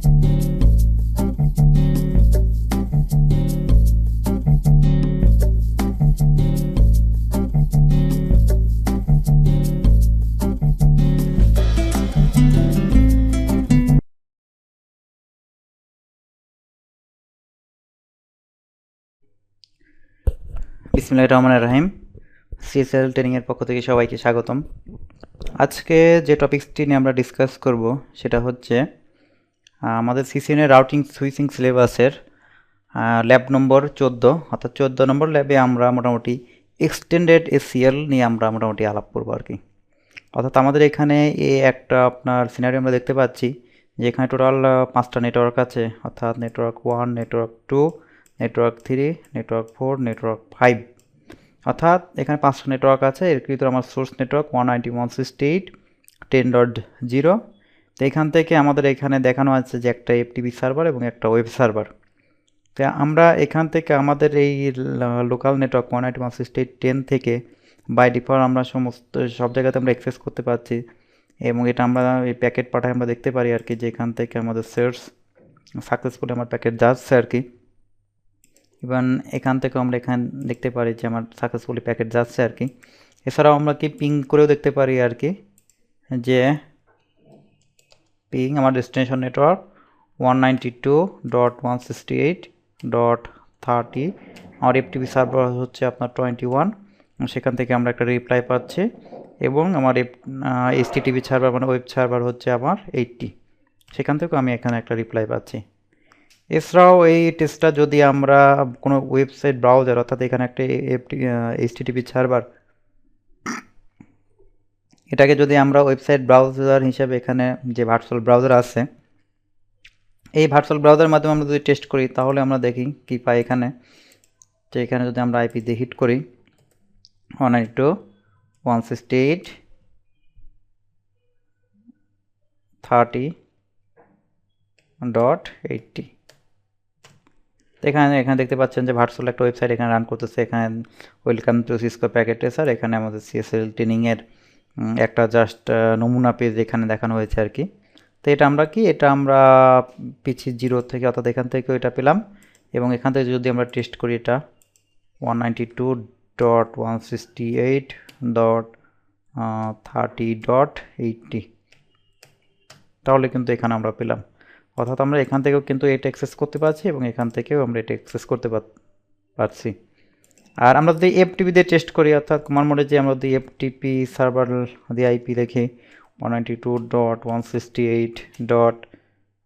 বিসমিল্লাহির রহমানির রহিম। সিএসএল ট্রেনিংয়ের পক্ষ থেকে সবাইকে স্বাগতম। আজকে যে টপিকসটি নিয়ে আমরা ডিসকাস করব সেটা হচ্ছে আমাদের সিসিএনের রাউটিং সুইচিং সিলেবাসের ল্যাব নম্বর 14, অর্থাৎ 14 নম্বর ল্যাবে আমরা মোটামুটি এক্সটেন্ডেড এসিএল নিয়ে আমরা মোটামুটি আলাপ করবো আর কি। অর্থাৎ আমাদের এখানে একটা আপনার সিনারি আমরা দেখতে পাচ্ছি যে এখানে টোটাল 5টা নেটওয়ার্ক আছে, অর্থাৎ network 1, network 2, network 3, network 4, network 5। অর্থাৎ এখানে 5টা নেটওয়ার্ক আছে। এর ভিতরে আমার সোর্স নেটওয়ার্ক 192.168.10। তো এখান থেকে আমাদের এখানে দেখানো আছে যে একটা এফটিপি সার্ভার এবং একটা ওয়েব সার্ভার। তো আমরা এখান থেকে আমাদের এই লোকাল নেটওয়ার্ক 192.168.10 থেকে বাই ডিফল্ট আমরা সব জায়গাতে আমরা অ্যাক্সেস করতে পারছি এবং এটা আমরা এই প্যাকেট পাঠায় আমরা দেখতে পারি আর কি যে এখান থেকে আমাদের সোর্স সাকসেসফুলি আমার প্যাকেট যাচ্ছে আর কি। ইভেন এখান থেকে আমরা এখানে দেখতে পারি যে আমার সাকসেসফুলি প্যাকেট যাচ্ছে আর কি। এছাড়াও আমরা কি পিং করেও দেখতে পারি আর কি যে পিং আমার ডেস্টিনেশন নেটওয়ার্ক 192.168.30, আমার এফটিপি সার্ভার হচ্ছে আপনার 21, সেখান থেকে আমরা একটা রিপ্লাই পাচ্ছি এবং আমার এইচটিটিপি সার্ভার মানে ওয়েব সার্ভার হচ্ছে আমার 80, সেখান থেকেও আমি এখানে একটা রিপ্লাই পাচ্ছি। এছাড়াও এই টেস্টটা যদি আমরা কোনো ওয়েবসাইট ব্রাউজার, অর্থাৎ এখানে একটা এইচটিটিপি সার্ভার, এটাকে যদি আমরা ওয়েবসাইট ব্রাউজার হিসেবে এখানে যে ভার্চুয়াল ব্রাউজার আছে এই ভার্চুয়াল ব্রাউজারের মাধ্যমে আমরা যদি টেস্ট করি তাহলে আমরা দেখি কি পাই এখানে। যে এখানে যদি আমরা আইপি দিয়ে হিট করি 192.168.30.80, এখানে দেখতে পাচ্ছেন যে ভার্চুয়াল একটা ওয়েবসাইট এখানে রান করতেছে। এখানে welcome to Cisco packet tracer, এখানে আমাদের সিএসএল ট্রেনিংয়ের একটা জাস্ট নমুনা পেজ এখানে দেখানো হয়েছে আর কি। তো এটা আমরা পিছি 0 থেকে, অর্থাৎ এখান থেকেও এটা পেলাম এবং এখান থেকে যদি আমরা টেস্ট করি এটা 192.168.30.80, তাহলে কিন্তু এখানে আমরা পেলাম। অর্থাৎ আমরা এখান থেকেও কিন্তু এটা অ্যাক্সেস করতে পারছি এবং এখান থেকেও আমরা এটা অ্যাক্সেস করতে পারছি। আর আমরা যদি এফটিপি দিয়ে টেস্ট করি, অর্থাৎ কমান্ড মোডে যে আমরা যদি এফটিপি সার্ভার দিয়ে আইপি দেখি 192.168.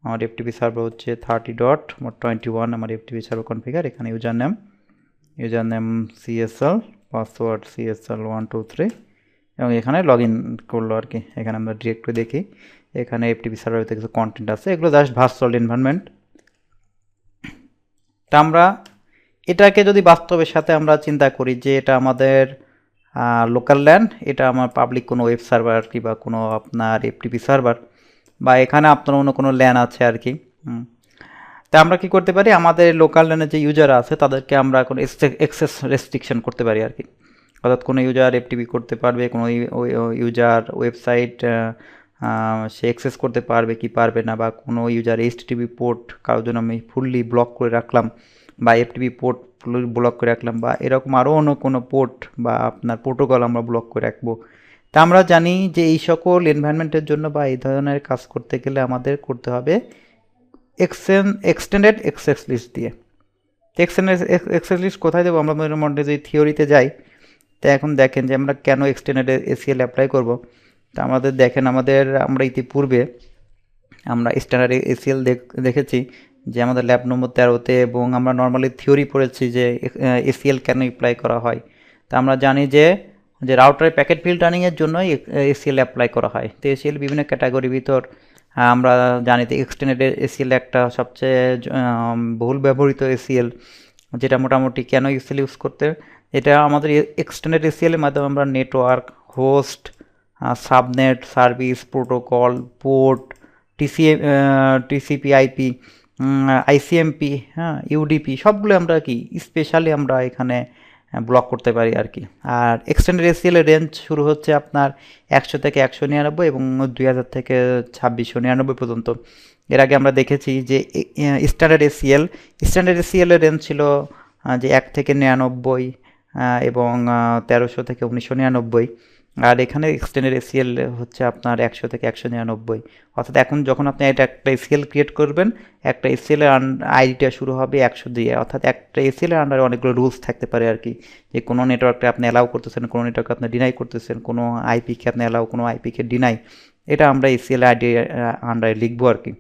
আমার এফটিপি সার্ভার হচ্ছে 30.21, আমার এফটিপি সার্ভার কনফিগার, এখানে user name CSL, password CSL123 এবং এখানে লগ ইন করলো আর কি। এখানে আমরা ডিরেক্টলি দেখি এখানে এফটিপি সার্ভারে কিছু কন্টেন্ট আছে, এগুলো জাস্ট ভার্চুয়াল এনভায়রনমেন্ট। তা আমরা এটাকে যদি বাস্তবের সাথে আমরা চিন্তা করি যে এটা আমাদের লোকাল ল্যান, এটা আমার পাবলিক কোনো ওয়েব সার্ভার কি বা কোনো আপনার এফটিপি সার্ভার বা এখানে আপনার অন্য কোনো ল্যান আছে আর কি। তা আমরা কি করতে পারি, আমাদের লোকাল ল্যানের যে ইউজার আছে তাদেরকে আমরা কোনো অ্যাক্সেস রেস্ট্রিকশন করতে পারি আর কি। অর্থাৎ কোনো ইউজার এফটিপি করতে পারবে, কোনো ইউজার ওয়েবসাইট সে অ্যাক্সেস করতে পারবে কি পারবে না, বা কোনো ইউজার এইচটিটিপি পোর্ট কারোর জন্য আমি ফুললি ব্লক করে রাখলাম বা এফটিপি পোর্ট ব্লক করে রাখলাম বা এরকম আরও অন্য কোনো পোর্ট বা আপনার প্রোটোকল আমরা ব্লক করে রাখবো। তা আমরা জানি যে এই সকল এনভায়রনমেন্টের জন্য বা এই ধরনের কাজ করতে গেলে আমাদের করতে হবে এক্সটেন্ডেড অ্যাক্সেস লিস্ট দিয়ে। এক্সটেন্ডেড অ্যাক্সেস লিস্ট কোথায় দেবো, আমরা মধ্যে যদি থিওরিতে যাই তো এখন দেখেন যে আমরা কেন এক্সটেন্ডেড এসিএল অ্যাপ্লাই করব। তা আমাদের দেখেন আমরা ইতিপূর্বে আমরা স্ট্যান্ডার্ড এসিএল দেখেছি যে আমাদের ল্যাব নম্বর 13তে, এবং আমরা নর্মালি থিওরি পড়েছি যে এসিএল কেন অ্যাপ্লাই করা হয়। তা আমরা জানি যে রাউটারের প্যাকেট ফিল্টারিংয়ের জন্যই এসিএল অ্যাপ্লাই করা হয়। তো এসিএল বিভিন্ন ক্যাটাগরির ভিতর আমরা জানি যে এক্সটেন্ডেড এসিএল একটা সবচেয়ে বহুল ব্যবহৃত এসিএল, যেটা মোটামুটি কেন এসিএল ইউজ করতে, এটা আমাদের এক্সটেন্ডেড এসিএলের মাধ্যমে আমরা network, host, subnet, service, protocol, port, TCP, IP, ICMP, UDP সবগুলো আমরা কি স্পেশালি আমরা এখানে ব্লক করতে পারি আর কি। আর এক্সটেন্ডেড এসিএলের রেঞ্জ শুরু হচ্ছে আপনার 100 থেকে 199 এবং 2000 থেকে 2699 পর্যন্ত। এর আগে আমরা দেখেছি যে স্ট্যান্ডার্ড এসিএল এর রেঞ্জ ছিল যে 1 থেকে 99 এবং 1300 থেকে 1999। আর এখানে এক্সটেন্ডেড এসিএল হচ্ছে আপনার 100 থেকে 199। অর্থাৎ এখন যখন আপনি এটা একটা এসিএল ক্রিয়েট করবেন, একটা এসিএল এর আইডিটা শুরু হবে 100 দিয়ে। অর্থাৎ একটা এসিএল এর আন্ডারে অনেকগুলো রুলস থাকতে পারে আর কি, যে কোনো নেটওয়ার্ককে আপনি অ্যালাউ করতেছেন, কোনো নেটওয়ার্ক আপনি ডিনাই করতেছেন, কোনো আইপিকে আপনি অ্যালাউ, কোনো আইপিকে ডিনাই। এটা আমরা এসিএল আইডি আন্ডারে লিখবো আর কি।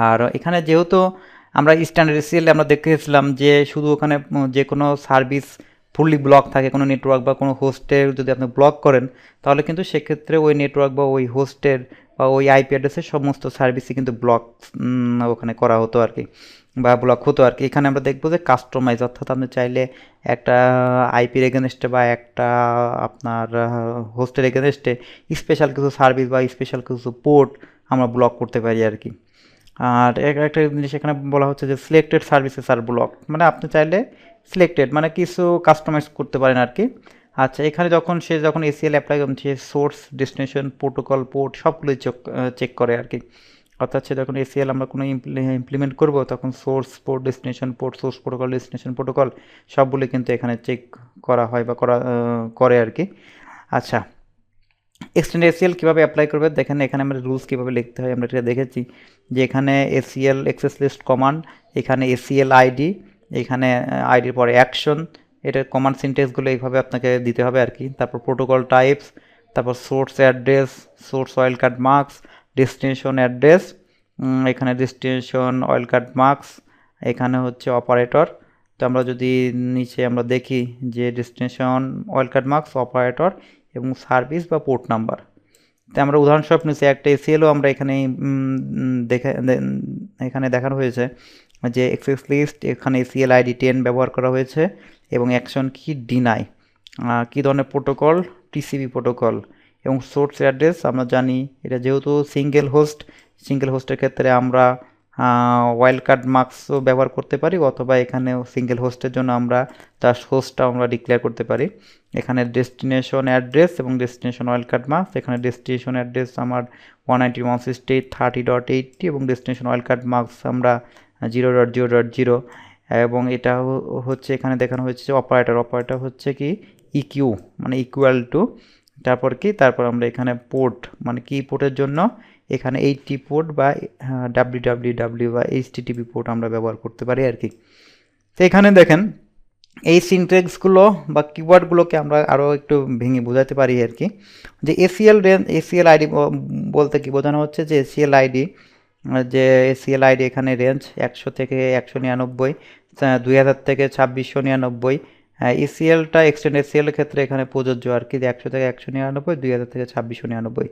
আর এখানে যেহেতু আমরা স্ট্যান্ডার্ড এসিএল আমরা দেখেছিলাম যে শুধু ওখানে যে কোনো সার্ভিস ফুললি ব্লক থাকে, কোনো নেটওয়ার্ক বা কোনো হোস্টের যদি আপনি ব্লক করেন, তাহলে কিন্তু সেক্ষেত্রে ওই নেটওয়ার্ক বা ওই হোস্টের বা ওই আইপি অ্যাড্রেসের সমস্ত সার্ভিসই কিন্তু ব্লক ওখানে করা হতো আর কি, বা ব্লক হতো আর কি। এখানে আমরা দেখবো যে কাস্টমাইজ, অর্থাৎ আপনি চাইলে একটা আইপির এগেনস্টে বা একটা আপনার হোস্টের এগেনস্টে স্পেশাল কিছু সার্ভিস বা স্পেশাল কিছু পোর্ট আমরা ব্লক করতে পারি আর কি। আর একটা জিনিস এখানে বলা হচ্ছে যে সিলেক্টেড সার্ভিসেস আর ব্লক, মানে আপনি চাইলে সিলেক্টেড মানে কিছু কাস্টমাইজ করতে পারেন আর কি। আচ্ছা, এখানে যখন এসিএল অ্যাপ্লাই করছে, সে সোর্স, ডেস্টিনেশন, প্রোটোকল, পোর্ট সবগুলোই চেক করে আর কি। অর্থাৎ সে যখন এসিএল আমরা কোনো ইমপ্লিমেন্ট করব, তখন source port, destination port, source protocol, destination protocol সবগুলো কিন্তু এখানে চেক করা হয় বা করে আর কি। আচ্ছা, এক্সটেন্ড এসিএল কীভাবে অ্যাপ্লাই করবে দেখেন, এখানে আমরা রুলস কীভাবে লিখতে হয় আমরা এটা দেখেছি, যে এখানে এসিএল এক্সেস লিস্ট কমান্ড, এখানে এসিএল আইডি, এখানে আইডির পরে অ্যাকশন, এটার কমান্ড সিনটেক্সগুলো এইভাবে আপনাকে দিতে হবে আর কি। তারপর প্রোটোকল টাইপস, তারপর source address, source wild card marks, destination address, এখানে ডেস্টিনেশন ওয়াইল্ড কার্ড মার্কস, এখানে হচ্ছে অপারেটর। তো আমরা যদি নিচে আমরা দেখি যে destination wild card marks, operator এবং সার্ভিস বা পোর্ট নাম্বার। তো আমরা উদাহরণস্বরূপ নিচ্ছি একটা এসিএলও আমরা এখানে দেখানো হয়েছে যে এক্সেস লিস্ট, এখানে এসিএল আইডি 10 ব্যবহার করা হয়েছে এবং অ্যাকশন কি ডিনাই, কী ধরনের প্রোটোকল, টিসিপি প্রোটোকল, এবং সোর্স অ্যাড্রেস আমরা জানি এটা যেহেতু সিঙ্গেল হোস্টের ক্ষেত্রে আমরা ওয়াইল্ড কার্ড মার্কসও ব্যবহার করতে পারি, অথবা এখানেও সিঙ্গেল হোস্টের জন্য আমরা তার হোস্টটা আমরা ডিক্লেয়ার করতে পারি। এখানে ডেস্টিনেশন অ্যাড্রেস এবং ডেস্টিনেশন ওয়াইল্ড কার্ড মার্কস, এখানে ডেস্টিনেশন অ্যাড্রেস আমার 191.168.30.80 এবং ডেস্টিনেশন ওয়াইল্ড কার্ড মার্কস আমরা 0.0.0। এবং এটা হচ্ছে এখানে দেখানো হয়েছে যে অপারেটর হচ্ছে কি ইকিউ মানে ইকুয়াল টু, তারপর আমরা এখানে পোর্ট মানে কি পোর্টের জন্য এখানে 80 পোর্ট বা www বা HTTP পোর্ট আমরা ব্যবহার করতে পারি আর কি। তো এখানে দেখেন এই সিনট্যাক্সগুলো বা কিওয়ার্ডগুলোকে আমরা আরও একটু ভেঙে বোঝাতে পারি আর কি, যে এসিএল আইডি বলতে কি বোঝানো হচ্ছে যে এসিএল আইডি এখানে রেঞ্জ 100 থেকে 199, 2000 থেকে 2699। এসিএলটা এক্সটেন্ড এসিএলের ক্ষেত্রে এখানে প্রযোজ্য আর কি, 100 থেকে 199, 2000 থেকে 2699।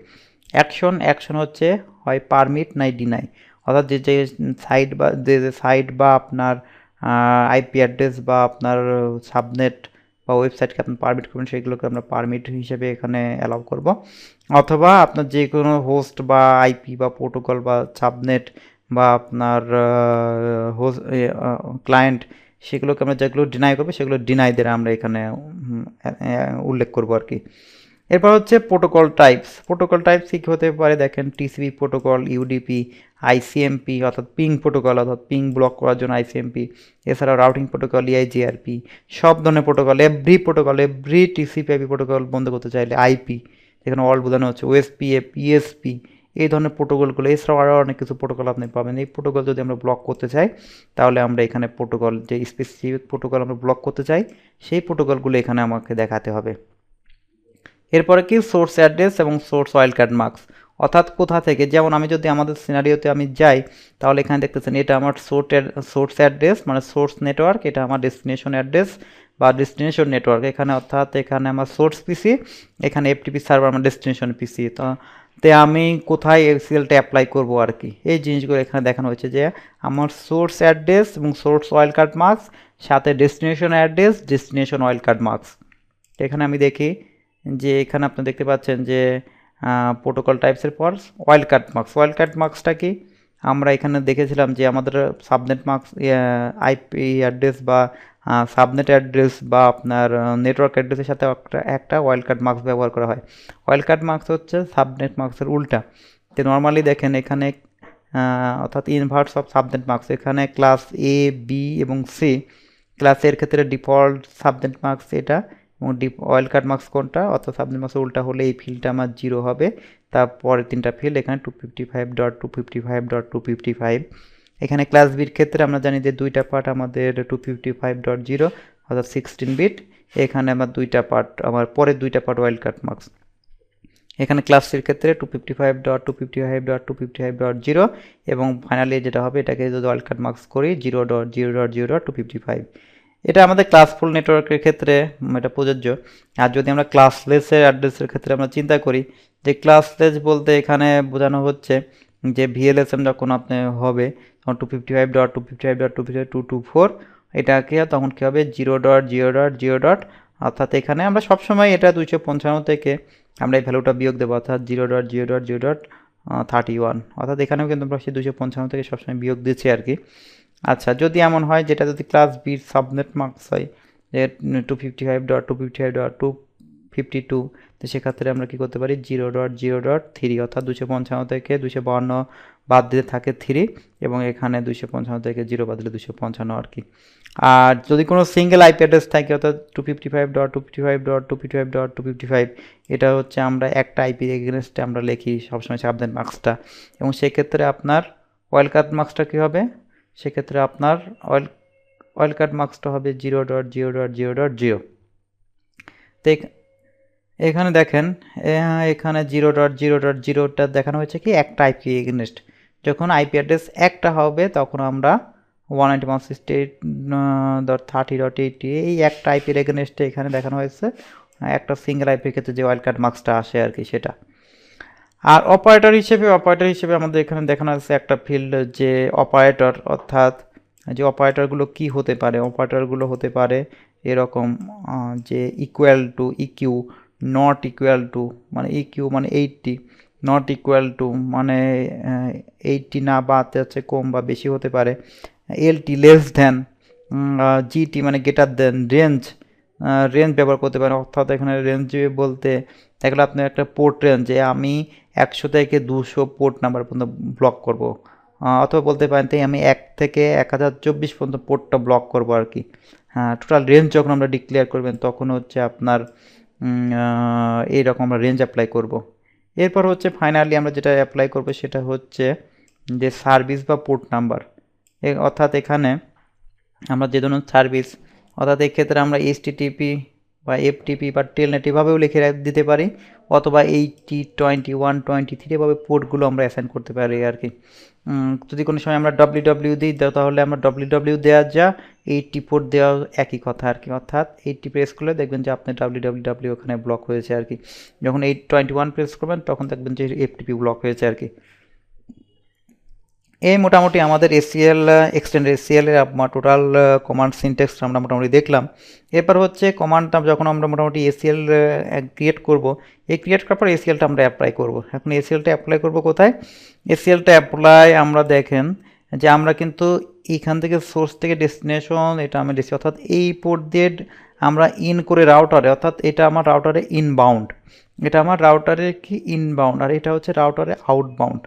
অ্যাকশন হচ্ছে হয় পারমিট নাই ডিনাই, অর্থাৎ যে সাইট বা আপনার আইপি অ্যাড্রেস বা আপনার সাবনেট বা ওয়েবসাইটকে আপনি পারমিট করবেন, সেগুলোকে আমরা পারমিট হিসেবে এখানে অ্যালাউ করব। অথবা আপনার যে কোনো হোস্ট বা আইপি বা প্রোটোকল বা সাবনেট বা আপনার ক্লায়েন্ট, সেগুলোকে আমরা যেগুলো ডিনাই করবো সেগুলো ডিনাইদের আমরা এখানে উল্লেখ করব আর কি। এরপর হচ্ছে প্রোটোকল টাইপস কী হতে পারে দেখেন, টিসিপি প্রোটোকল, ইউডিপি, আইসিএমপি অর্থাৎ পিং প্রোটোকল অর্থাৎ পিং ব্লক করার জন্য আইসিএমপি, এছাড়াও রাউটিং প্রোটোকল ইআইজিআরপি, সব ধরনের protocol, every TCP IP protocol বন্ধ করতে চাইলে আইপি, এখানে অল বোঝানো হচ্ছে, ওএসপিএ, পিএসপি, এই ধরনের প্রোটোকলগুলো, এছাড়াও আরও অনেক কিছু প্রোটোকল আপনি পাবেন। এই প্রোটোকল যদি আমরা ব্লক করতে চাই, তাহলে আমরা এখানে প্রোটোকল যে স্পেসিফিক প্রোটোকল আমরা ব্লক করতে চাই সেই প্রোটোকলগুলো এখানে আমাকে দেখাতে হবে। এরপরে কি সোর্স অ্যাড্রেস এবং সোর্স ওয়াইল্ড কার্ড মার্কস, অর্থাৎ কোথা থেকে, যেমন আমি যদি আমাদের সিনারিওতে আমি যাই, তাহলে এখানে দেখতেছেন এটা আমার সোর্স অ্যাড্রেস মানে সোর্স নেটওয়ার্ক, এটা আমার ডেস্টিনেশন অ্যাড্রেস বা ডেস্টিনেশন নেটওয়ার্ক, অর্থাৎ এখানে আমার সোর্স পিসি, এখানে এফটিপি সার্ভার আমার ডেস্টিনেশন পিসি। তো আমি কোথায় এসিএলটা অ্যাপ্লাই করব আর কি, এই জিনিসগুলো এখানে দেখানো হয়েছে যে আমার সোর্স অ্যাড্রেস এবং সোর্স ওয়াইল্ড কার্ড মার্কস, সাথে destination address, destination wild card marks. এখানে আমি দেখি যে এখানে আপনি দেখতে পাচ্ছেন যে প্রোটোকল টাইপসের পর ওয়াইল্ড কার্ড মার্কসটা কি, আমরা এখানে দেখেছিলাম যে আমাদের সাবনেট মার্কস, আইপি অ্যাড্রেস বা সাবনেট অ্যাড্রেস বা আপনার নেটওয়ার্ক অ্যাড্রেসের সাথে একটা ওয়াইল্ড কার্ড মার্কস ব্যবহার করা হয়। ওয়াইল্ড কার্ড মার্কস হচ্ছে সাবনেট মার্কসের উল্টা। তো নর্মালি দেখেন এখানে অর্থাৎ ইনভার্স অফ সাবনেট মার্কস। এখানে ক্লাস এ, বি এবং সি, ক্লাসের ক্ষেত্রে ডিফল্ট সাবনেট মার্কস এটা, এবং ওয়াইল্ড কার্ড মার্কস কোনটা, অর্থাৎ সাবনেট মার্কস উল্টা হলে এই ফিল্ডটা আমার 0 হবে। তারপরে 3টা ফিল্ড এখানে 255.255.255। এখানে ক্লাস বির ক্ষেত্রে আমরা জানি যে 2টা পার্ট আমাদের 255.0 অর্থাৎ 16 বিট। এখানে আমার 2টা পার্ট, আমার পরের 2টা পার্ট ওয়াইল্ড কার্ড মার্কস। এখানে ক্লাস সির ক্ষেত্রে 255.255.255.0 এবং ফাইনালি যেটা হবে এটাকে যদি ওয়াইল্ড কার্ড মার্কস করি 0.0.0.255। এটা আমাদের ক্লাসফুল নেটওয়ার্কের ক্ষেত্রে এটা প্রযোজ্য। আর যদি আমরা ক্লাসলেসের অ্যাড্রেসের ক্ষেত্রে আমরা চিন্তা করি যে ক্লাসলেস বলতে এখানে বোঝানো হচ্ছে যে ভিএলএসএম যখন আপনি হবে তখন 255.255.255.224 এটাকে তখন কী হবে 0.0.0. অর্থাৎ এখানে আমরা সবসময় এটা 255 থেকে আমরা এই ভ্যালুটা বিয়োগ দেবো, অর্থাৎ 0.0.0.31। অর্থাৎ এখানেও কিন্তু আমরা সেই 255 থেকে সবসময় বিয়োগ দিচ্ছি আর কি। আচ্ছা, যদি এমন হয় যেটা যদি ক্লাস বির সাবনেট মার্কস হয় যে 255.255.252, তো সেক্ষেত্রে আমরা কী করতে পারি 0.0.3 অর্থাৎ 255 থেকে 252 বাদ দিতে থাকে 3 এবং এখানে 255 থেকে 0 বাদ দিলে 255 আর কি। আর যদি কোনো সিঙ্গেল আইপি অ্যাড্রেস থাকে অর্থাৎ 255.255.255.255, এটা হচ্ছে আমরা একটা আইপি এগেনস্টে আমরা লিখি সবসময় সাবনেট মার্কসটা, এবং সেক্ষেত্রে আপনার ওয়াইল্ড কার্ড মার্কসটা কী হবে, সেক্ষেত্রে আপনার ওয়াইল্ড কার্ড মার্কসটা হবে 0.0.0.0। তো এখানে দেখেন এখানে 0.0.0টা দেখানো হয়েছে কি একটা আইপি এগেনস্ট। যখন আইপি অ্যাড্রেস একটা হবে তখন আমরা 192.168.30.80 এই একটা আইপির এগেনস্টে এখানে দেখানো হয়েছে একটা সিঙ্গেল আইপির ক্ষেত্রে যে ওয়াইল্ড কার্ড মার্কসটা আসে আর কি সেটা। আর অপারেটর হিসেবে আমাদের এখানে দেখানো আছে একটা ফিল্ড যে অপারেটর, অর্থাৎ যে অপারেটরগুলো কি হতে পারে, অপারেটরগুলো হতে পারে এরকম যে equal to, EQ, not equal to মানে ইকিউ মানে 80, নট ইকুয়াল টু মানে 80 না বা হচ্ছে কম বা বেশি হতে পারে, এলটি লেস দ্যান, জিটি মানে গ্রেটার দেন, রেঞ্জ ব্যবহার করতে পারেন। অর্থাৎ এখানে রেঞ্জ বলতে দেখলে আপনার একটা পোর্ট রেঞ্জ যে আমি 100 থেকে 200 পোর্ট নাম্বার পর্যন্ত ব্লক করব, অথবা বলতে পারেন তাই আমি 1 থেকে 1024 পর্যন্ত পোর্টটা ব্লক করব আর কি। হ্যাঁ, টোটাল রেঞ্জ যখন আমরা ডিক্লেয়ার করবেন তখন হচ্ছে আপনার এইরকম আমরা রেঞ্জ অ্যাপ্লাই করব। এরপর হচ্ছে ফাইনালি আমরা যেটা অ্যাপ্লাই করব সেটা হচ্ছে যে সার্ভিস বা পোর্ট নাম্বার। অর্থাৎ এখানে আমরা যে ধরনের সার্ভিস, অর্থাৎ এক্ষেত্রে আমরা HTTP বা FTP বা টেলনেট এভাবেও লিখে দিতে পারি, অথবা 80, 21, 23 এভাবে পোর্টগুলো আমরা অ্যাসাইন করতে পারি আর কি। যদি কোনো সময় আমরা WW দিই তাহলে আমরা WW দেওয়া যা 80 পোর্ট দেওয়া একই কথা আর কি। অর্থাৎ 80 প্রেস করলে দেখবেন যে আপনার WWW ওখানে ব্লক হয়েছে আর কি। যখন 821 প্রেস করবেন তখন দেখবেন যে FTP ব্লক হয়েছে আর কি। এই মোটামুটি আমাদের এক্সটেন্ড এসিএলের টোটাল কমান্ড সিনট্যাক্স আমরা মোটামুটি দেখলাম। এরপর হচ্ছে কমান্ডটা যখন আমরা মোটামুটি এসিএল ক্রিয়েট করব, এই ক্রিয়েট করার পর এসিএলটা আমরা অ্যাপ্লাই করব। এখন এসিএলটা অ্যাপ্লাই করব কোথায়, এসিএলটা অ্যাপ্লাই আমরা দেখেন যে আমরা কিন্তু এখান থেকে সোর্স থেকে ডেস্টিনেশন এটা আমি দিচ্ছি, অর্থাৎ এই পোর্ট দিয়ে আমরা ইন করে রাউটারে, অর্থাৎ এটা আমার রাউটারে ইনবাউন্ড, এটা আমার রাউটারে কি ইনবাউন্ড, আর এটা হচ্ছে রাউটারে আউটবাউন্ড।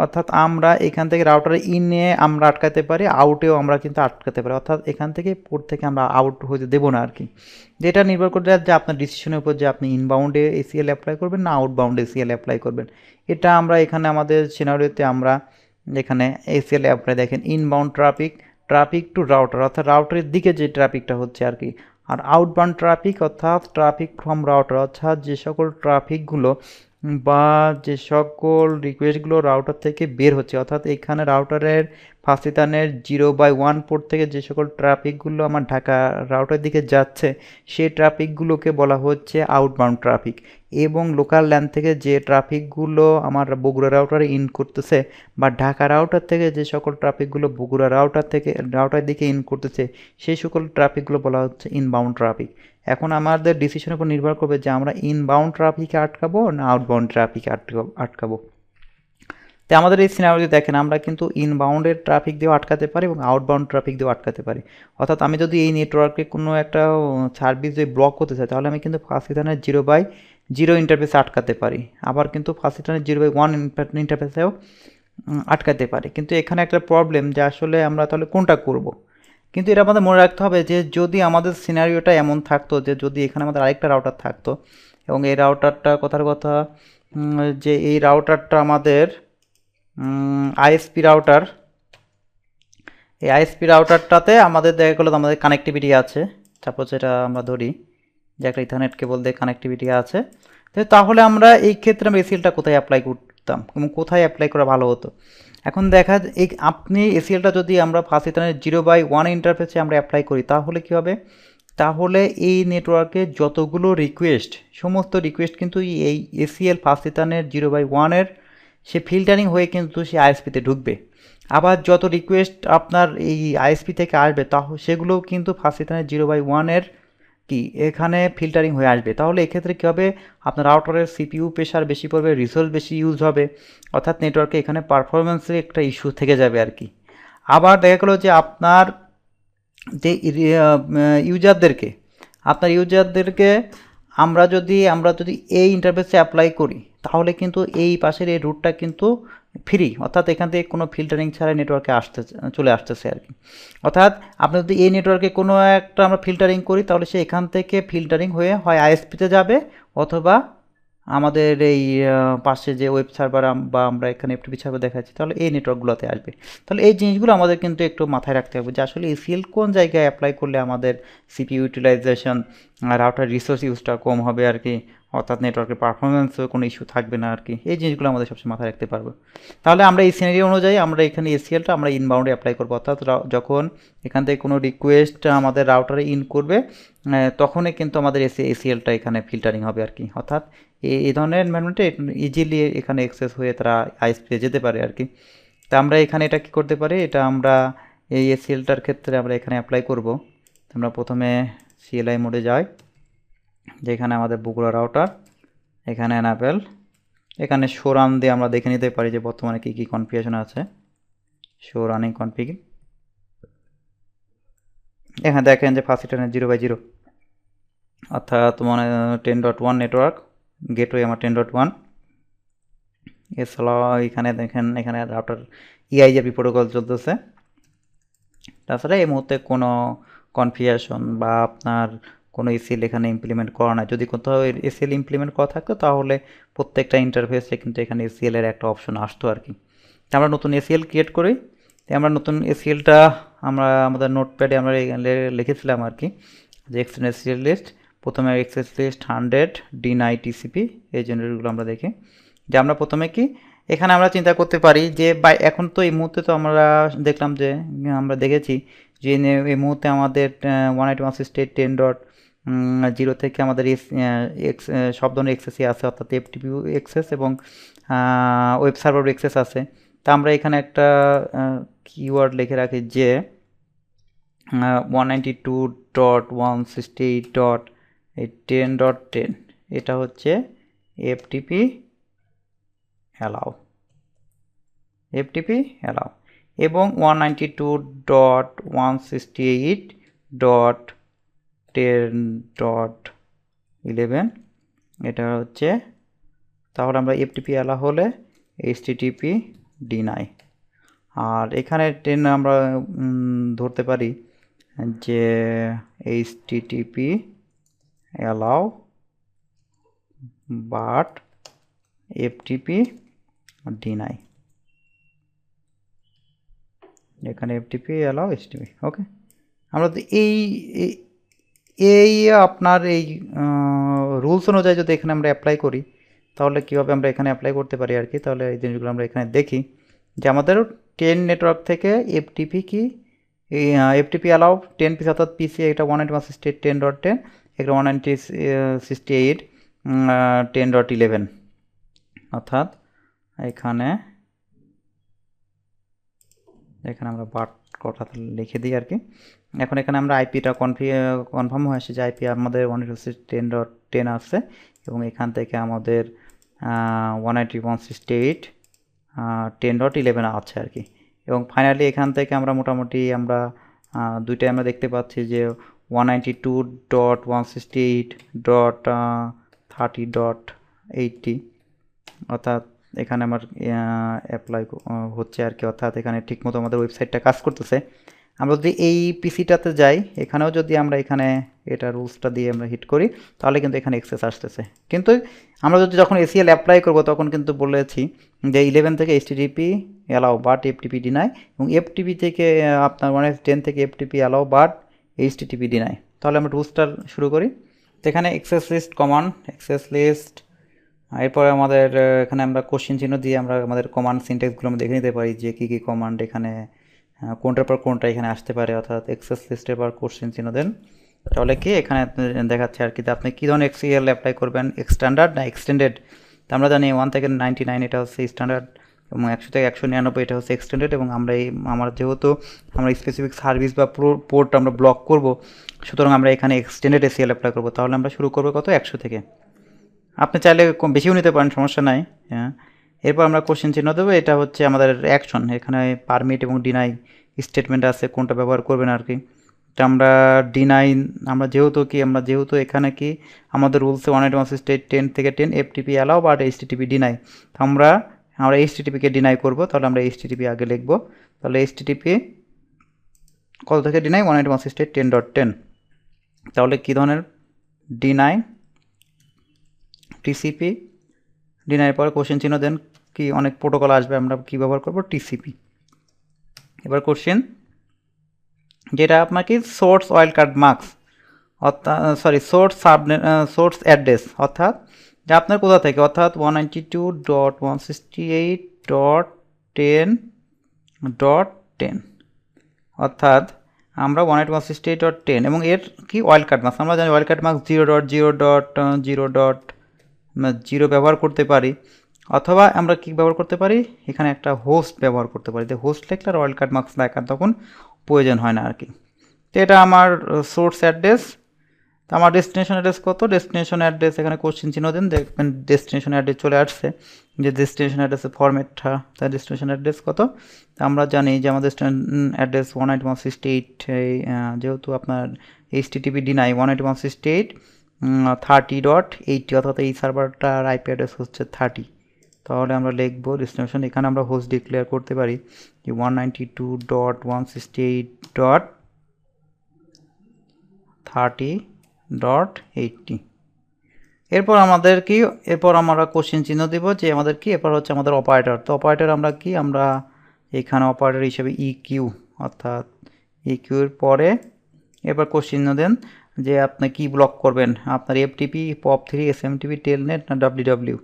অর্থাৎ আমরা এখান থেকে রাউটারে ইনে আমরা আটকাতে পারি, আউটেও আমরা কিন্তু আটকাতে পারি। অর্থাৎ এখান থেকে পোর্ট থেকে আমরা আউট হতে দেবো না আর কি। যেটা নির্ভর করে যে আপনার ডিসিশনের উপর যে আপনি ইনবাউন্ডে এসিএল অ্যাপ্লাই করবেন না আউটবাউন্ডে এসিএল অ্যাপ্লাই করবেন। এটা আমরা এখানে আমাদের সিনারিওতে আমরা এখানে এসিএল অ্যাপ্লাই দেখেন ইনবাউন্ড ট্রাফিক টু রাউটার, অর্থাৎ রাউটারের দিকে যে ট্রাফিকটা হচ্ছে আর কি। আর আউটবাউন্ড ট্রাফিক অর্থাৎ ট্রাফিক ফ্রম রাউটার, অর্থাৎ যে সকল ট্রাফিকগুলো বা যে সকল রিকোয়েস্টগুলো রাউটার থেকে বের হচ্ছে, অর্থাৎ এখানে রাউটারের ফাঁসিতানের 0/1 পোর্ট থেকে যে সকল ট্রাফিকগুলো আমার ঢাকা রাউটারের দিকে যাচ্ছে সেই ট্রাফিকগুলোকে বলা হচ্ছে আউটবাউন্ড ট্রাফিক। এবং লোকাল ল্যান থেকে যে ট্রাফিকগুলো আমার বগুড়া রাউটারে ইন করতেছে বা ঢাকা রাউটার থেকে যে সকল ট্রাফিকগুলো বগুড়া রাউটার দিকে ইন করতেছে সেই সকল ট্রাফিকগুলো বলা হচ্ছে ইনবাউন্ড ট্রাফিক। এখন আমাদের ডিসিশনের উপর নির্ভর করবে যে আমরা ইনবাউন্ড ট্রাফিকে আটকাবো না আউটবাউন্ড ট্রাফিকে আটকাবো। তো আমাদের এই সিনারিওতে দেখেন আমরা কিন্তু ইনবাউন্ডের ট্রাফিক দিয়েও আটকাতে পারি এবং আউটবাউন্ড ট্রাফিক দিয়েও আটকাতে পারি। অর্থাৎ আমি যদি এই নেটওয়ার্কে কোনো একটা সার্ভিস যদি ব্লক করতে চাই তাহলে আমি কিন্তু ফাঁসিতানের 0/0 ইন্টারফেসে আটকাতে পারি, আবার কিন্তু ফাঁসিতানের 0/1 ইন্টারফেসেও আটকাতে পারে। কিন্তু এখানে একটা প্রবলেম যে আসলে আমরা তাহলে কোনটা করব। কিন্তু এটা আমাদের মনে রাখতে হবে যে যদি আমাদের সিনারিওটা এমন থাকতো যে যদি এখানে আমাদের আরেকটা রাউটার থাকতো এবং এই রাউটারটা কথার কথা যে এই রাউটারটা আমাদের আইএসপি রাউটার, এই আইএসপি রাউটারটাতে আমাদের দেখা গেলো আমাদের কানেক্টিভিটি আছে, সাপোজ এটা আমরা ধরি যে একটা ইথারনেট কেবল দিয়ে কানেক্টিভিটি আছে, তো তাহলে আমরা এই ক্ষেত্রে আমরা এসিএলটা কোথায় অ্যাপ্লাই করতাম এবং কোথায় অ্যাপ্লাই করা ভালো হতো। এখন দেখা এই আপনি এসিএলটা যদি আমরা ফার্স্ট ইথারনেট 0/1 ইন্টারফেসে আমরা অ্যাপ্লাই করি তাহলে কী হবে, তাহলে এই নেটওয়ার্কে যতগুলো রিকোয়েস্ট, সমস্ত রিকোয়েস্ট কিন্তু এই এসিএল ফার্স্ট ইথারনেট 0/1-এর সে ফিল্টারিং হয়ে কিন্তু সে আইএসপিতে ঢুকবে। আবার যত রিকোয়েস্ট আপনার এই আইএসপি থেকে আসবে সেগুলোও কিন্তু ফার্স্ট ইথারনেট 0/1-এর কি এখানে ফিল্টারিং হয়ে আসবে। তাহলে এক্ষেত্রে কী হবে, আপনার রাউটারের সিপিইউ প্রেশার বেশি পড়বে, রিসোর্স বেশি ইউজ হবে, অর্থাৎ নেটওয়ার্কে এখানে পারফরমেন্সের একটা ইস্যু থেকে যাবে আর কি। আবার দেখা গেলো যে আপনার যে ইউজারদেরকে আমরা যদি এই ইন্টারফেসে অ্যাপ্লাই করি তাহলে কিন্তু এই পাশের এই রুটটা কিন্তু ফ্রি, অর্থাৎ এখান থেকে কোনো ফিল্টারিং ছাড়া নেটওয়ার্কে চলে আসতেছে আর কি। অর্থাৎ আপনি যদি এই নেটওয়ার্কে কোনো একটা আমরা ফিল্টারিং করি তাহলে সে এখান থেকে ফিল্টারিং হয়ে হয় আইএসপিতে যাবে অথবা আমাদের এই পাশে যে ওয়েব সার্ভার বা আমরা এখানে এফটিপি সার্ভার দেখাচ্ছি তাহলে এই নেটওয়ার্কগুলোতে আসবে। তাহলে এই জিনিসগুলো আমাদের কিন্তু একটু মাথায় রাখতে হবে যে আসলে এসিএল কোন জায়গায় অ্যাপ্লাই করলে আমাদের সিপিইউ ইউটিলাইজেশন রাউটার রিসোর্স ইউজটা কম হবে আর কি, অর্থাৎ নেটওয়ার্কের পারফরমেন্সও কোনো ইস্যু থাকবে না আর কি। এই জিনিসগুলো আমাদের সবসময় মাথায় রাখতে পারবো। তাহলে আমরা এই সিনারি অনুযায়ী আমরা এখানে এসিএলটা আমরা ইনবাউন্ডে অ্যাপ্লাই করবো, অর্থাৎ যখন এখান থেকে কোনো রিকোয়েস্ট আমাদের রাউটারে ইন করবে তখনই কিন্তু আমাদের এসিএলটা এখানে ফিল্টারিং হবে আর কি। অর্থাৎ এই ধরনের এনভায়রনমেন্টে ইজিলি এখানে অ্যাক্সেস হয়ে তারা আইএসপিতে যেতে পারে আর কি। তা আমরা এখানে এটা কী করতে পারি, এটা আমরা এই এসিএলটার ক্ষেত্রে আমরা এখানে অ্যাপ্লাই করব। আমরা প্রথমে সিএলআই মোডে যাই, যেখানে আমাদের বগুড়া রাউটার, এখানে অ্যানাবেল, এখানে শো রান দিয়ে আমরা দেখে নিতে পারি যে বর্তমানে কী কী কনফিগারেশন আছে। শো রানিং কনফিগ, এখানে দেখেন যে ফার্স্ট ইন্টারনেট 0/0 অর্থাৎ 10.1 নেটওয়ার্ক, গেটওয়ে আমার 10.1। এছাড়াও এখানে দেখেন এখানে রাউটার ইআইজেপি প্রোটোকল চলতেছে। তাছাড়া এই মুহূর্তে কোনো কনফিগারেশন বা আপনার কোনো এসিএল এখানে ইমপ্লিমেন্ট করা নাই। যদি কোথাও এসিএল ইমপ্লিমেন্ট করা থাকতো তাহলে প্রত্যেকটা ইন্টারফেসে কিন্তু এখানে এসিএলের একটা অপশন আসতো আর কি। আমরা নতুন এসিএল ক্রিয়েট করি, আমরা নতুন এসিএলটা আমরা আমাদের নোটপ্যাডে আমরা লিখেছিলাম আর কি, যে এক্সটেন্ড এসিএল লিস্ট। প্রথমে এক্সেস লিস্ট 100 D9 TCP, এই জেনারেলগুলো আমরা দেখি যে আমরা প্রথমে কি এখানে আমরা চিন্তা করতে পারি যে এখন তো এই মুহূর্তে তো আমরা দেখলাম যে আমরা দেখেছি যে এই মুহূর্তে আমাদের 192.168.10 থেকে আমাদের সব ধরনের এক্সেসই আছে, অর্থাৎ এফটিপি এক্সেস এবং ওয়েব সার্ভার এক্সেস আছে। তা আমরা এখানে একটা কিওয়ার্ড লিখে রাখি যে 192.168.10.10 এটা হচ্ছে এফটিপি অ্যালাউ, এবং 192.168.10.11 এটা হচ্ছে, তাহলে আমরা এফটিপি অ্যালাউ হলে এইচটিটিপি ডিনাই। আর এখানে 10 আমরা ধরতে পারি যে HTTP allow but FTP deny, এখানে এফটিপি অ্যালাউ এইচটিপি। ওকে, আমরা এই আপনার এই রুলস অনুযায়ী যদি এখানে আমরা অ্যাপ্লাই করি তাহলে কীভাবে আমরা এখানে অ্যাপ্লাই করতে পারি আর কি। তাহলে এই জিনিসগুলো আমরা এখানে দেখি যে আমাদের 10 নেটওয়ার্ক থেকে এফটিপি কি এফটিপি অ্যালাউ 10 পিস, অর্থাৎ পিসি এটা 192.168.10.10, এটা 192.10.11, অর্থাৎ এখানে আমরা বাট কথা লিখে দিই আর কি। এখন এখানে আমরা আইপিটা কনফার্ম হয়ে আসছে যে আইপি আমাদের 192.10.10 আসছে এবং এখান থেকে আমাদের 192.168.10.11 আছে আর কি। এবং ফাইনালি এখান থেকে আমরা মোটামুটি আমরা দুইটাই আমরা দেখতে পাচ্ছি যে 192.168.30.80 অর্থাৎ এখানে আমার অ্যাপ্লাই হচ্ছে আর কি, অর্থাৎ এখানে ঠিকমতো আমাদের ওয়েবসাইটটা কাজ করতেছে। আমরা যদি এই পিসিটাতে যাই, এখানেও যদি আমরা এখানে এটা রুলসটা দিয়ে আমরা হিট করি, তাহলে কিন্তু এখানে এক্সেস আসতেছে। কিন্তু আমরা যদি যখন এসিএল অ্যাপ্লাই করব তখন কিন্তু বলেছি যে 11 থেকে HTTP allow but FTP deny, এবং এফটিপি থেকে আপনার মানে 10 থেকে FTP allow but HTTP deny. তাহলে আমরা রুলসটা শুরু করি। তো এখানে access list command, access list, এরপরে আমাদের এখানে আমরা কোশ্চেন চিহ্ন দিয়ে আমরা আমাদের কমান্ড সিনট্যাক্সগুলো আমরা দেখে নিতে পারি যে কী কী কমান্ড এখানে কোনটার পর কোনটা এখানে আসতে পারে, অর্থাৎ এক্সেস লিস্টের পর কোশ্চেন চিহ্ন দেন। তাহলে কি এখানে দেখাচ্ছে আর কি আপনি কী ধরনের এক্সিএল অ্যাপ্লাই করবেন, স্ট্যান্ডার্ড না এক্সটেন্ডেড। তো আমরা জানি 1 থেকে 99 এটা হচ্ছে স্ট্যান্ডার্ড, এবং 100 থেকে 199 এটা হচ্ছে এক্সটেন্ডেড। এবং আমরা আমার যেহেতু আমরা স্পেসিফিক সার্ভিস বা পোর্ট আমরা ব্লক করব, সুতরাং আমরা এখানে এক্সটেন্ডেড এসিএল অ্যাপ্লাই করব। তাহলে আমরা শুরু করবো কত, 100 থেকে। আপনি চাইলে কম বেশিও নিতে পারেন, সমস্যা নাই। হ্যাঁ, এরপর আমরা কোশ্চেন চিহ্ন দেবো, এটা হচ্ছে আমাদের অ্যাকশন। এখানে পারমিট এবং ডিনাই স্টেটমেন্ট আছে, কোনটা ব্যবহার করবেন আর কি। এটা আমরা ডিনাই, আমরা যেহেতু এখানে কি আমাদের রুলসে 181.10 থেকে 10 এফটিপি অ্যালাও বা এইচটিটিপি ডিনাই। আমরা এইচটিটিপিকে ডিনাই করব, তাহলে আমরা এইচটিটিপি আগে লিখব। তাহলে এইচটিটিপি কত থেকে ডিনাই, 181.10.10। তাহলে কী ধরনের ডিনাই, টিসিপি ডিনাইয়ের পরে কোশ্চেন চিহ্ন দেন, কি অনেক প্রোটোকল আসবে, আমরা কি ব্যবহার করব, টিসিপি। এবার কোশ্চেন, যেটা আপনাকে সোর্স ওয়াইল্ড কার্ড মার্কস, অর্থাৎ সোর্স অ্যাড্রেস, অর্থাৎ যে আপনার কোথা থেকে, অর্থাৎ 192.168.10.10, অর্থাৎ আমরা 181.68.10 এবং এর কি ওয়াইল্ড কার্ড মার্কস, আমরা জানি ওয়াইল্ড কার্ড মার্কস 0.0.0.0 ব্যবহার করতে পারি, অথবা আমরা কি ব্যবহার করতে পারি, এখানে একটা হোস্ট ব্যবহার করতে পারি। তো হোস্ট লিখলে আর ওয়াইল্ড কার্ড মার্কস লেখার তখন প্রয়োজন হয় না আর কি। তো এটা আমার সোর্স অ্যাড্রেস। তো আমার ডেস্টিনেশন অ্যাড্রেস কত, ডেস্টিনেশন অ্যাড্রেস এখানে কোশ্চেন চিহ্ন দেন, দেখবেন ডেস্টিনেশন অ্যাড্রেস চলে আসছে, যে ডেস্টিনেশন অ্যাড্রেসের ফরম্যাটটা। তাই ডেস্টিনেশন অ্যাড্রেস কত, আমরা জানি যে আমাদের অ্যাড্রেস 191.68, যেহেতু আপনার এইচটিটিপি ডিনাই 191.68.30.80, অর্থাৎ এই সার্ভারটার আইপি অ্যাড্রেস হচ্ছে 30। তাহলে আমরা লিখব ডেস্টিনেশন, এখানে আমরা হোস্ট ডিক্লেয়ার করতে পারি যে 192.168.30.80। এরপর আমরা কোশ্চেন চিহ্ন দেব যে আমাদের কি, এরপর হচ্ছে আমাদের অপারেটর। তো অপারেটর আমরা কি, আমরা এখানে অপারেটর হিসেবে ইকিউ, অর্থাৎ ইকিউর পরে এরপর কোশ্চেন চিহ্ন দেন যে আপনি কি ব্লক করবেন, আপনার এফটিপি, পপ3, এসএমটিপি, টেলনেট না ডাব্লিউডাব্লিউ।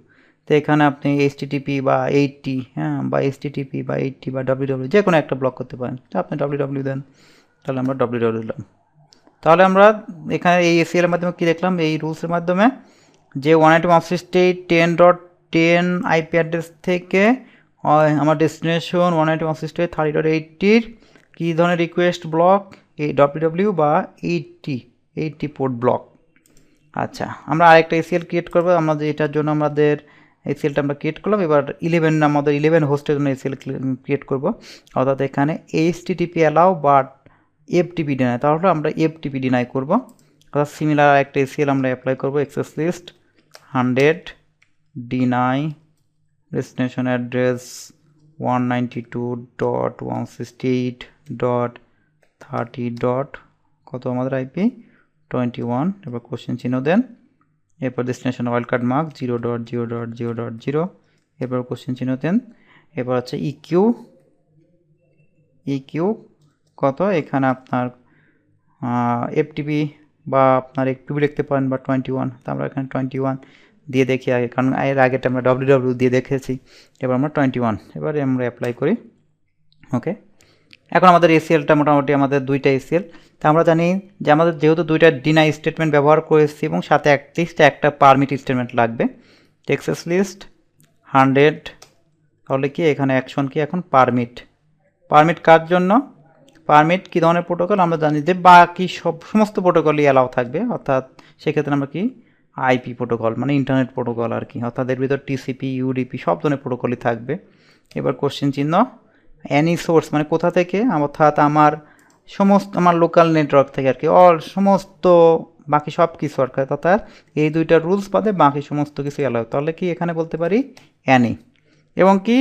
তো এখানে আপনি এইচটিটিপি বা 80, হ্যাঁ, বা এইচটিটিপি বা 80 বা ডাব্লিউডাব্লিউ যে কোনো একটা ব্লক করতে পারেন। তো আপনি ডাব্লিউডাব্লিউ দেন, তাহলে আমরা ডাব্লিউডাব্লিউ দিলাম। তাহলে আমরা এখানে এই এসিএল এর মাধ্যমে কি দেখলাম, এই রুলসের মাধ্যমে যে 192.168.10 আইপি অ্যাড্রেস থেকে আমার ডেস্টিনেশন 192.168.30.80 কী ধরনের রিকোয়েস্ট ব্লক, এই ডাব্লিউডাব্লিউ বা 80 পোর্ট ব্লক। আচ্ছা, আমরা আরেকটা এসিএল ক্রিয়েট করবো, আমাদের এটার জন্য আমাদের এসিএলটা আমরা ক্রিয়েট করলাম। এবার 11 হোস্টের জন্য এসিএল ক্রিয়েট করবো, অর্থাৎ এখানে HTTP allow but FTP deny, তাহলে আমরা এফটিপি ডিনাই করব। অর্থাৎ সিমিলার একটা এসিএল আমরা অ্যাপ্লাই করব, access list 100 deny destination address 192.168.30. কত আমাদের আইপি 21। এবার কোশ্চেন চিহ্ন দেন, এরপর ডেস্টিনেশন ওয়াইল্ড কার্ড মার্ক 0.0.0.0, এরপর কোশ্চেন চিহ্ন দেন। এরপর হচ্ছে ইকিউ কত, এখানে আপনার এফটিপি বা আপনার এফটিপি লিখতে পারেন বা 21। তো আমরা এখানে 21 দিয়ে দেখি আগে, কারণ এর আগেটা আমরা ডাব্লিউডাব্লিউ দিয়ে দেখেছি। এবার আমরা 21, এবারে আমরা অ্যাপ্লাই করি। ওকে, এখন আমাদের এসিএলটা মোটামুটি আমাদের দুইটা এসিএল। তো আমরা জানি যে আমাদের যেহেতু দুইটা ডিনাই স্টেটমেন্ট ব্যবহার করেছি এবং সাথে একটা পারমিট স্টেটমেন্ট লাগবে, এক্সেস লিস্ট 100, তাহলে কি এখানে অ্যাকশন কি, এখন পারমিট কার জন্য, পারমিট কী ধরনের প্রোটোকল, আমরা জানি যে বাকি সমস্ত প্রোটোকলই অ্যালাউ থাকবে, অর্থাৎ সেক্ষেত্রে আমরা কি আইপি প্রোটোকল মানে ইন্টারনেট প্রোটোকল আর কি, অর্থাৎ এর ভিতর টিসিপি, ইউডিপি সব ধরনের প্রোটোকলই থাকবে। এবার কোশ্চেন চিহ্ন, অ্যানি সোর্স মানে কোথা থেকে, অর্থাৎ আমার লোকাল নেটওয়ার্ক থেকে আর কি, সমস্ত বাকি সব কিছু আর কি, অর্থাৎ এই দুইটা রুলস বাদে বাকি সমস্ত কিছু অ্যালাউ। তাহলে কি এখানে বলতে পারি অ্যানি। এবং কি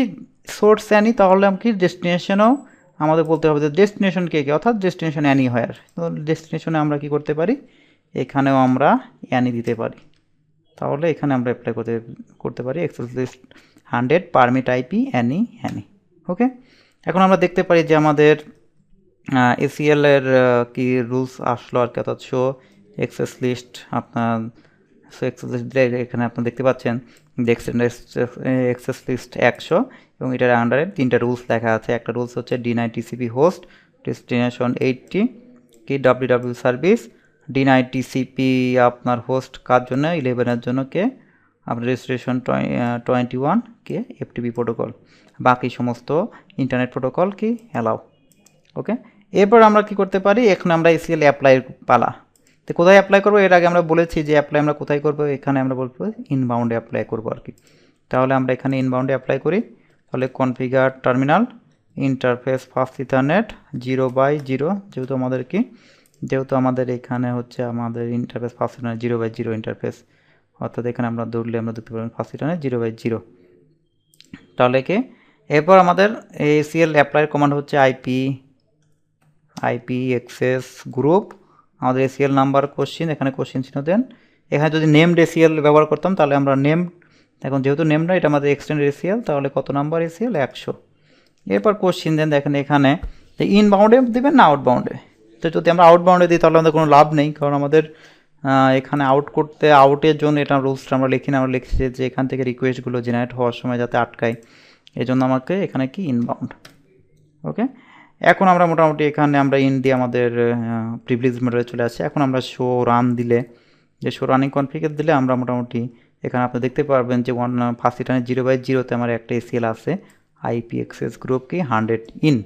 সোর্স অ্যানি, তাহলে আমি কি ডেস্টিনেশনও আমাদের বলতে হবে যে ডেস্টিনেশন কে অর্থাৎ ডেস্টিনেশন অ্যানি হয়। আর তো ডেস্টিনেশনে আমরা কি করতে পারি, এখানেও আমরা অ্যানি দিতে পারি। তাহলে এখানে আমরা অ্যাপ্লাই করতে পারি access list 100 permit IP any any. Okay, এখন আমরা দেখতে পারি যে আমাদের এসিএল এর কি রুলস আসলো আর কি, অর্থাৎ শো এক্সেস লিস্ট আপনার সো এক্সেস লিস্ট দিলে এখানে আপনারা দেখতে পাচ্ছেন যে এক্সেস লিস্ট 100 এবং এটার আন্ডারে 3টা রুলস লেখা আছে। একটা রুলস হচ্ছে ডিনাই টিসিপি হোস্ট ডেস্টিনেশন 80 কি ডাব্লিউডাব্লিউ সার্ভিস, ডিনাই টিসিপি আপনার হোস্ট কার জন্য 11 জন্য কে আপনার রেজিস্ট্রেশন 21 কে এফটিপি প্রোটোকল, বাকি সমস্ত ইন্টারনেট প্রোটোকল কি অ্যালাউ। ওকে, এরপর আমরা কি করতে পারি, এখন আমরা এসিএল অ্যাপ্লাই পালা। তো কোথায় অ্যাপ্লাই করবো, এর আগে আমরা বলেছি যে অ্যাপ্লাই আমরা কোথায় করবো, এখানে আমরা বলবো ইনবাউন্ডে অ্যাপ্লাই করবো আর কি। তাহলে আমরা এখানে ইনবাউন্ডে অ্যাপ্লাই করি। তাহলে configure terminal interface first ethernet 0/0, যেহেতু আমাদের এখানে হচ্ছে আমাদের ইন্টারফেস ফার্স্ট ইথারনেট 0/0 ইন্টারফেস, অর্থাৎ এখানে আমরা ধরলে আমরা দেখতে পারবেন ফার্স্ট ইথারনেট 0/0। তাহলে কি এরপর আমাদের এসিএল অ্যাপ্লাইয়ের কমান্ড হচ্ছে আইপি এক্সেস গ্রুপ, আমাদের এসিএল নাম্বার কোশ্চিন, এখানে কোশ্চিন চিহ্ন দেন। এখানে যদি নেমড এসিএল ব্যবহার করতাম তাহলে আমরা নেম, এখন যেহেতু নেম না, এটা আমাদের এক্সটেন্ডেড এসিএল, তাহলে কত নাম্বার এসিএল 100। এরপর কোশ্চিন দেন, দেখেন এখানে ইনবাউন্ডে দেবেন না আউটবাউন্ডে। তো যদি আমরা আউটবাউন্ডে দিই তাহলে আমাদের কোনো লাভ নেই, কারণ আমাদের এখানে আউটের জন্য এটা রুলসটা আমরা লিখি না, আমরা লিখছি যে এখান থেকে রিকোয়েস্টগুলো জেনারেট হওয়ার সময় যাতে আটকায়, এই জন্য আমাকে এখানে কি ইনবাউন্ড। ওকে, এখন আমরা মোটামুটি এখানে আমরা ইন দিয়ে আমাদের প্রিভিলেজ মোডে চলে আসছে। এখন আমরা শো রান দিলে, যে শো রানিং কনফিগার দিলে আমরা মোটামুটি এখানে আপনি দেখতে পারবেন যে ফার্স্ট ইটারনেট 0/0-তে আমার একটা এসিএল আছে আইপি এক্সেস গ্রুপ কি 100 ইন,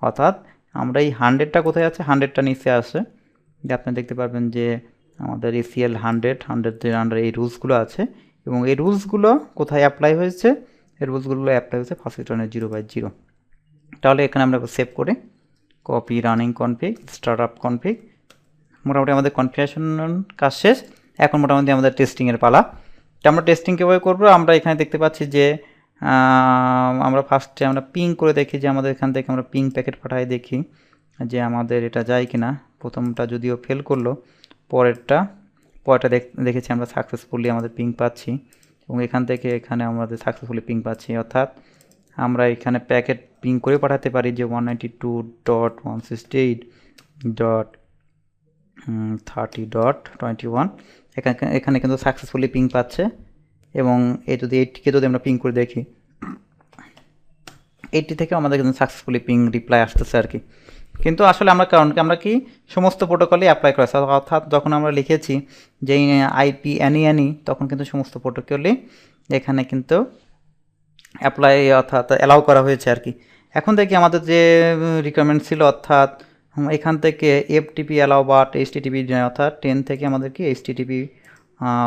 অর্থাৎ আমরা এই 100টা কোথায় আছে, 100টা নিচে আসে, যে আপনি দেখতে পারবেন যে আমাদের এসিএল 100-এর আন্ডার এই রুলসগুলো আছে, এবং এই রুলসগুলো কোথায় অ্যাপ্লাই হয়েছে, এই রুলসগুলো অ্যাপ্লাই হয়েছে ফার্স্ট ইটারনেট 0/0। তাহলে এখানে আমরা সেভ করে copy running config start up config, মোটামুটি আমাদের কনফিগারেশন কাজ শেষ। এখন মোটামুটি আমাদের টেস্টিংয়ের পালা। তো আমরা টেস্টিং কীভাবে করবো, আমরা এখানে দেখতে পাচ্ছি যে আমরা ফার্স্টে আমরা পিং করে দেখি যে আমাদের এখান থেকে আমরা পিং প্যাকেট পাঠাই, দেখি যে আমাদের এটা যায় কিনা। প্রথমটা যদিও ফেল করলো, পরেরটা দেখেছি আমরা সাকসেসফুলি আমাদের পিং পাচ্ছি, এবং এখান থেকে এখানে আমাদের সাকসেসফুলি পিং পাচ্ছি, অর্থাৎ আমরা এখানে প্যাকেট পিং করে পাঠাতে পারি যে 192.168.30.21। এখানে কিন্তু সাকসেসফুলি পিং পাচ্ছে, এবং এই যদি 80-কে যদি আমরা পিং করে দেখি, 80 থেকে আমাদের কিন্তু সাকসেসফুলি পিং রিপ্লাই আসতেছে আর কি। কিন্তু আসলে আমরা কি সমস্ত প্রোটোকলই অ্যাপ্লাই করেছি, অর্থাৎ যখন আমরা লিখেছি যে আইপি অ্যানি তখন কিন্তু সমস্ত প্রোটোকলই এখানে কিন্তু অ্যাপ্লাই অর্থাৎ অ্যালাউ করা হয়েছে আর কি। এখন থেকে আমাদের যে রিকোয়ারমেন্ট ছিল, অর্থাৎ এখান থেকে এফটিপি অ্যালাউ বাট এইচটিটিপি, অর্থাৎ 10 থেকে আমাদের কি এইচটিটিপি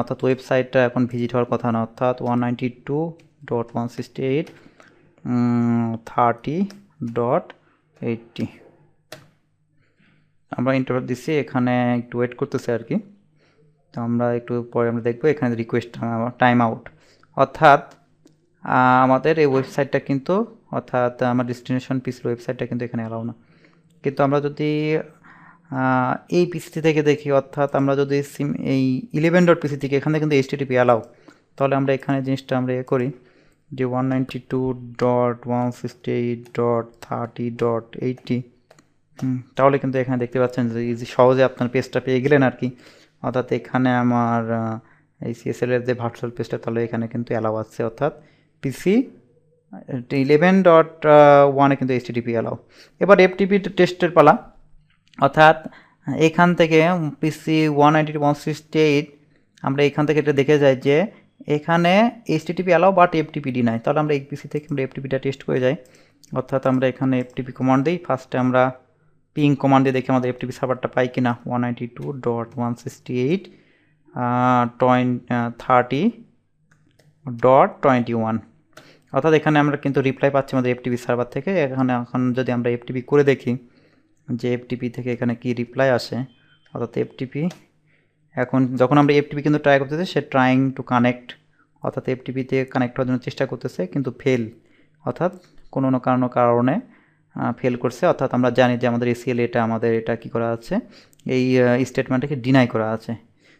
অর্থাৎ ওয়েবসাইটটা এখন ভিজিট হওয়ার কথা না, অর্থাৎ 192.168.30.80 আমরা ইন্টারভিউ দিচ্ছি, এখানে একটু ওয়েট করতেছে আর কি। তো আমরা একটু পরে আমরা দেখবো এখানে রিকোয়েস্ট টাইম আউট, অর্থাৎ আমাদের এই ওয়েবসাইটটা কিন্তু, অর্থাৎ আমার ডেস্টিনেশন পিসির ওয়েবসাইটটা কিন্তু এখানে অ্যালাউ না। কিন্তু আমরা যদি এই পিসি থেকে দেখি, অর্থাৎ আমরা যদি এই 11.pc থেকে এখানে কিন্তু এইচটিটিপি অ্যালাউ, তাহলে আমরা এখানে জিনিসটা আমরা করি যে 192.168.30.80, তাহলে কিন্তু এখানে দেখতে পাচ্ছেন যে ইজি সহজে আপনার পেজটা পেয়ে গেলেন আর কি। অর্থাৎ এখানে আমার এই সিএসএল-এর যে ভার্চুয়াল পেজটা, তাহলে এখানে কিন্তু অ্যালাউ আছে, অর্থাৎ পিসি 11.1-এ কিন্তু এইচটিটিপি অ্যালাউ। এবার এফটিপি টেস্টের পালা, অর্থাৎ এখান থেকে পিসি 192.168 আমরা এখান থেকে এটা দেখে যাই যে এখানে HTTP allow but FTP deny. তাহলে আমরা এই পিসি থেকে আমরা এফটিপিটা টেস্ট করে যাই, অর্থাৎ আমরা এখানে এফটিপি কমান্ড দিই। ফার্স্টে আমরা পিং কমান্ড দিয়ে দেখি আমাদের এফটিপি সার্ভারটা পাই কিনা, 192.168.30.21, অর্থাৎ এখানে আমরা কিন্তু রিপ্লাই পাচ্ছি আমাদের এফটিপি সার্ভার থেকে। এখন যদি আমরা এফটিপি করে দেখি যে এফটিপি থেকে এখানে কি রিপ্লাই আসে, অর্থাৎ এফটিপি এখন যখন আমরা এফটিপি কিন্তু ট্রাই করতেছি, সে ট্রাইং টু কানেক্ট অর্থাৎ এফটিপিতে কানেক্ট হওয়ার জন্য চেষ্টা করতেছে কিন্তু ফেল, অর্থাৎ কোনো না কোনো কারণে ফেল করছে। অর্থাৎ আমরা জানি যে আমাদের এসিএল এটা আমাদের এটা কী করা আছে, এই স্টেটমেন্টটাকে ডিনাই করা আছে।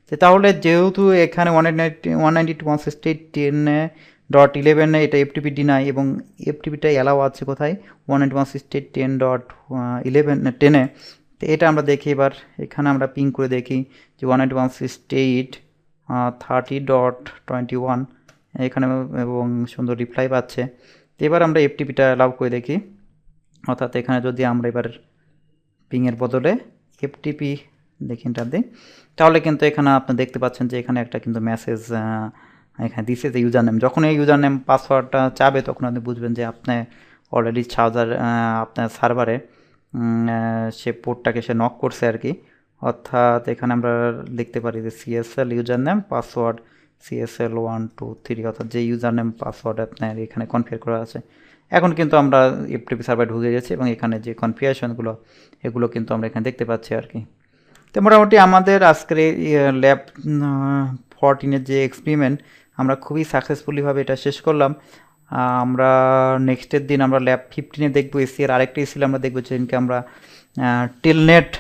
তো তাহলে যেহেতু এখানে 192.168.10.11 এটা এফটিপি ডিনাই এবং এফটিপিটা অ্যালাউ আছে কোথায় 192.168.10.11 তো এটা আমরা দেখি এবার এখানে আমরা পিং করে দেখি যে 192.168.30.21 এখানে এবং সুন্দর রিপ্লাই পাচ্ছে। তো এবার আমরা এফটিপিটা অ্যালাউ করে দেখি, অর্থাৎ এখানে যদি আমরা এবার পিংয়ের বদলে এফটিপি দেখি এন্টার দিই, তাহলে কিন্তু এখানে আপনি দেখতে পাচ্ছেন যে এখানে একটা কিন্তু মেসেজ এখানে দিছে যে ইউজার নেম। যখন এই ইউজার নেম পাসওয়ার্ডটা চাবে তখন আপনি বুঝবেন যে আপনি অলরেডি আপনার সার্ভারে সে পোর্টটাকে সে নক করছে আর কি। অর্থাৎ এখানে আমরা লিখতে পারি যে CSL user name password CSL 1 2 3, অর্থাৎ যে ইউজার নেম পাসওয়ার্ড আপনার এখানে কনফিগার করা আছে। এখন কিন্তু আমরা এফটিপি সার্ভারে ঢুকে গেছি এবং এখানে যে কনফিগারেশনগুলো এগুলো কিন্তু আমরা এখানে দেখতে পাচ্ছি আর কি। তো মোটামুটি আমাদের আজকের এই ল্যাব 14-এর যে এক্সপেরিমেন্ট আমরা খুবই সাকসেসফুলিভাবে এটা শেষ করলাম। আমরা নেক্সটের দিন আমরা ল্যাব 15-এ দেখবো এসিআর আরেকটা এসিএল আমরা দেখবো, যেদিনকে আমরা টেলনেট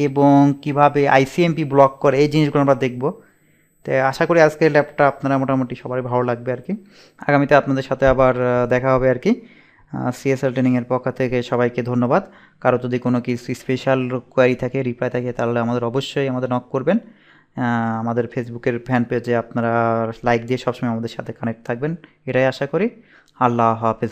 এবং কিভাবে আইসিএমপি ব্লক করে এই জিনিসগুলো আমরা দেখব। তো আশা করি আজকের ল্যাবটা আপনারা মোটামুটি সবারই ভালো লাগবে আর কি। আগামীতে আপনাদের সাথে আবার দেখা হবে আর কি। সিএসএল ট্রেনিংয়ের পক্ষ থেকে সবাইকে ধন্যবাদ। কারো যদি কোনো কিছু স্পেশাল কোয়ারি থাকে, রিপ্লাই থাকে, তাহলে আমাদের অবশ্যই আমাদের নক করবেন। আমাদের ফেসবুকের ফ্যান পেজে আপনারা লাইক দিয়ে সবসময় আমাদের সাথে কানেক্ট থাকবেন, এটাই আশা করি। আল্লাহ হাফেজ।